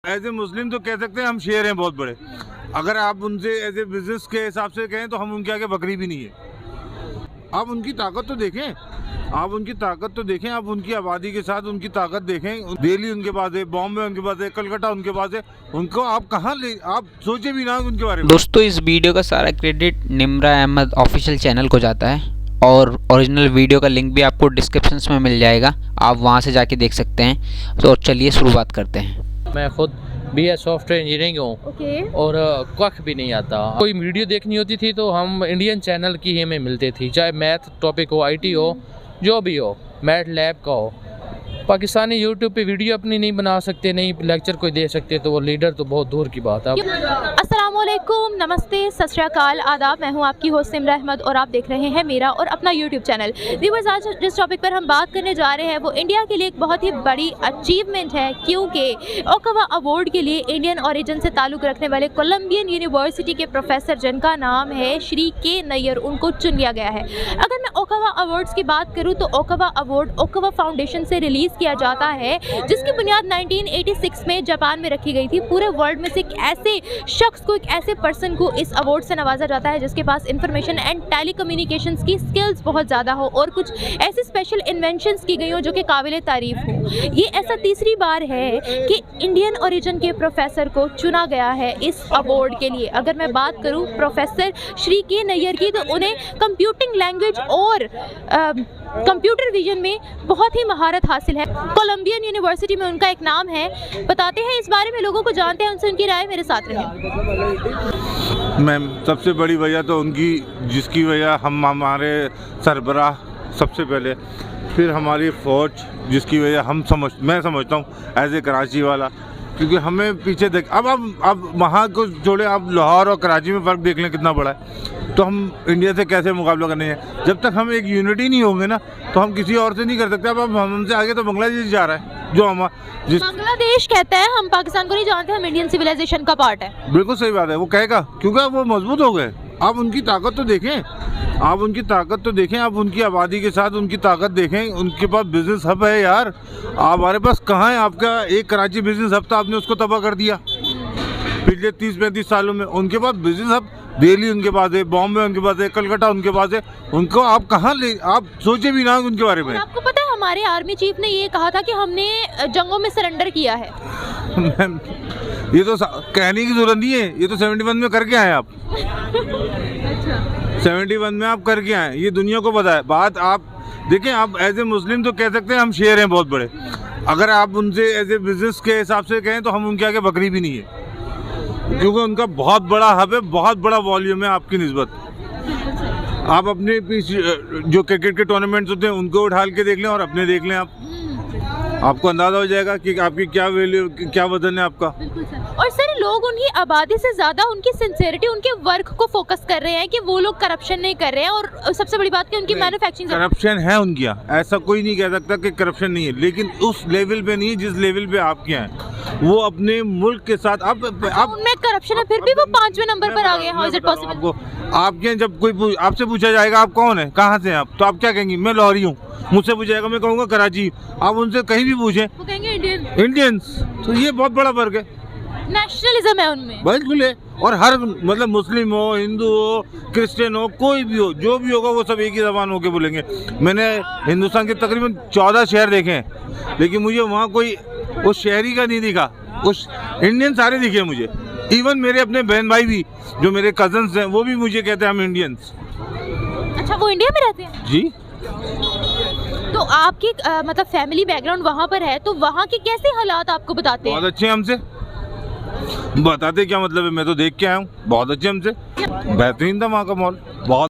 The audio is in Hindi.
एज ए मुस्लिम तो कह सकते हैं हम शेर हैं बहुत बड़े। अगर आप उनसे एज ए बिजनेस के हिसाब से कहें तो हम उनके आगे बकरी भी नहीं है। आप उनकी ताकत तो देखें, आप उनकी ताकत तो देखें, आप उनकी आबादी के साथ उनकी ताकत देखें। दिल्ली उनके पास है, बॉम्बे उनके पास है, कलकत्ता उनके पास है। उनको आप कहाँ ले, आप सोचे भी ना उनके बारे में। दोस्तों, इस वीडियो का सारा credit Nimra Ahmed official channel को जाता है और ओरिजिनल वीडियो का लिंक भी आपको डिस्क्रिप्शन में मिल जाएगा, आप वहां से जाके देख सकते हैं। तो चलिए शुरुआत करते हैं। मैं खुद BA सॉफ्टवेयर इंजीनियरिंग हूँ और कख भी नहीं आता। कोई वीडियो देखनी होती थी तो हम इंडियन चैनल की ही हमें मिलती थी, चाहे मैथ टॉपिक हो, IT हो, जो भी हो, मैथ लैब का हो। पाकिस्तानी यूट्यूब पे वीडियो अपनी नहीं बना सकते, नहीं लेक्चर कोई दे सकते, तो वो लीडर तो बहुत दूर की बात है। अस्सलामुअलैकुम, नमस्ते, सत श्री अकाल, आदाब। मैं हूं आपकी होस्ट निम्रा अहमद और आप देख रहे हैं मेरा और अपना यूट्यूब चैनल। व्यूअर्स, आज जिस टॉपिक पर हम बात करने जा रहे हैं वो इंडिया के लिए एक बहुत ही बड़ी अचीवमेंट है, क्योंकि ओकावा अवार्ड के लिए इंडियन ओरिजिन से ताल्लुक़ रखने वाले कोलंबियन यूनिवर्सिटी के प्रोफेसर जिनका नाम है श्री के नैयर, उनको चुन लिया गया है। अगर मैं ओकावा अवार्ड्स की बात करूँ तो ओकावा अवार्ड ओकावा फाउंडेशन से रिलीज़ किया जाता है, जिसकी बुनियाद 1986 में जापान में रखी गई थी। पूरे वर्ल्ड में से एक ऐसे शख्स को, एक ऐसे पर्सन को इस अवार्ड से नवाजा जाता है जिसके पास इंफॉर्मेशन एंड टेलीकम्युनिकेशंस की स्किल्स बहुत ज़्यादा हो और कुछ ऐसी स्पेशल इन्वेंशंस की गई हो जो कि काबिल तारीफ हो। ये ऐसा तीसरी बार है कि इंडियन ओरिजिन के प्रोफेसर को चुना गया है इस अवार्ड के लिए। अगर मैं बात करूँ प्रोफेसर श्री के नैयर की, तो उन्हें कंप्यूटिंग लैंग्वेज और कंप्यूटर विजन में बहुत ही महारत हासिल है। कोलंबियन यूनिवर्सिटी में उनका एक नाम है। बताते हैं इस बारे में, लोगों को जानते हैं, उनसे उनकी राय मेरे साथ रहे। मैम, सबसे बड़ी वजह तो उनकी, जिसकी वजह हम हमारे सरबराह सबसे पहले, फिर हमारी फ़ौज, जिसकी वजह मैं समझता हूँ एज ए कराची वाला, क्योंकि हमें पीछे देख, अब वहाँ को जोड़े, आप लाहौर और कराची में फ़र्क देख लें कितना बड़ा है। तो हम इंडिया से कैसे मुकाबला करने हैं? जब तक हम एक यूनिटी नहीं होंगे ना, तो हम किसी और से नहीं कर सकते। अब हमसे आगे तो बांग्लादेश जा रहा है, जो बांग्लादेश कहता है हम पाकिस्तान को नहीं जानते, हम इंडियन सिविलाइजेशन का पार्ट है। बिल्कुल सही बात है, वो कहेगा, क्योंकि वो मजबूत हो गए। आप उनकी ताकत तो देखें, आप उनकी ताकत तो देखें, आप उनकी आबादी के साथ उनकी ताकत देखें। उनके पास बिजनेस हब है यार, हमारे पास कहाँ है? आपका एक कराची बिजनेस हब था, आपने उसको तबाह कर दिया पिछले 30-35 सालों में। उनके पास बिजनेस हब दिल्ली उनके पास है, बॉम्बे उनके पास है, कलकत्ता उनके पास है। उनको आप कहाँ ले, आप सोचे भी ना उनके बारे में। आपको पता है हमारे आर्मी चीफ ने ये कहा था कि हमने जंगों में सरेंडर किया है। मैम, ये तो कहने की जरूरत नहीं है, ये तो 71 में करके आए आप। 71 में आप करके आए, ये दुनिया को पता है। बात आप देखें, आप एज ए मुस्लिम तो कह सकते हैं हम शेर हैं बहुत बड़े। अगर आप उनसे एज ए बिजनेस के हिसाब से कहें तो हम उनके आगे बकरी भी नहीं है, क्योंकि उनका बहुत बड़ा हब है, बहुत बड़ा वॉल्यूम है आपकी निस्बत। आप अपने जो क्रिकेट के टूर्नामेंट्स होते हैं उनको उठा के देख लें और अपने देख लें, आपको अंदाजा हो जाएगा कि आपकी क्या वैल्यू, क्या वजन है आपका। और सर, लोग उनकी आबादी से ज़्यादा उनकी सिंसेरिटी, उनके वर्क को फोकस कर रहे हैं कि वो लोग करप्शन नहीं कर रहे हैं। और सबसे बड़ी बात कि उनकी मैन्युफैक्चरिंग, करप्शन है उनके यहाँ, ऐसा कोई नहीं कह सकता कि करप्शन नहीं है, लेकिन उस लेवल पे नहीं है जिस लेवल पे आपके हैं। वो अपने मुल्क के साथ आप उनमें करप्शन है, फिर भी वो 5वें नंबर पर आ गए। How is it possible? आपके जब कोई आपसे पूछा जाएगा आप कौन है, कहाँ से हैं आप, तो आप क्या कहेंगी? मैं लाहौरी हूँ। मुझसे पूछेगा, मैं कहूँगा कराची। आप उनसे कहीं भी पूछें, वो कहेंगे इंडियंस। तो ये बहुत बड़ा फर्क है, नेशनलिज्म है उनमें। बिल्कुल है। और हर मतलब मुस्लिम हो, हिंदू हो, क्रिश्चियन हो, कोई भी हो, जो भी होगा वो सब एक ही ज़बान होके बोलेंगे। मैंने हिंदुस्तान के तकरीबन 14 शहर देखे हैं, लेकिन मुझे वहाँ कोई उस शहरी का नहीं दिखा, उस इंडियन सारे दिखे मुझे। इवन मेरे अपने बहन भाई भी, जो मेरे कजन्स हैं, वो भी मुझे कहते हैं हम इंडियंस। अच्छा, वो इंडिया में रहते हैं? जी। तो आपकी मतलब फैमिली बैकग्राउंड वहाँ पर है, तो वहाँ के कैसे हालात आपको बताते हैं? बहुत अच्छे हमसे। बताते क्या मतलब है, मैं तो देख के आया हूँ। बहुत अच्छे हमसे, बेहतरीन था वहाँ का माहौल, बहुत।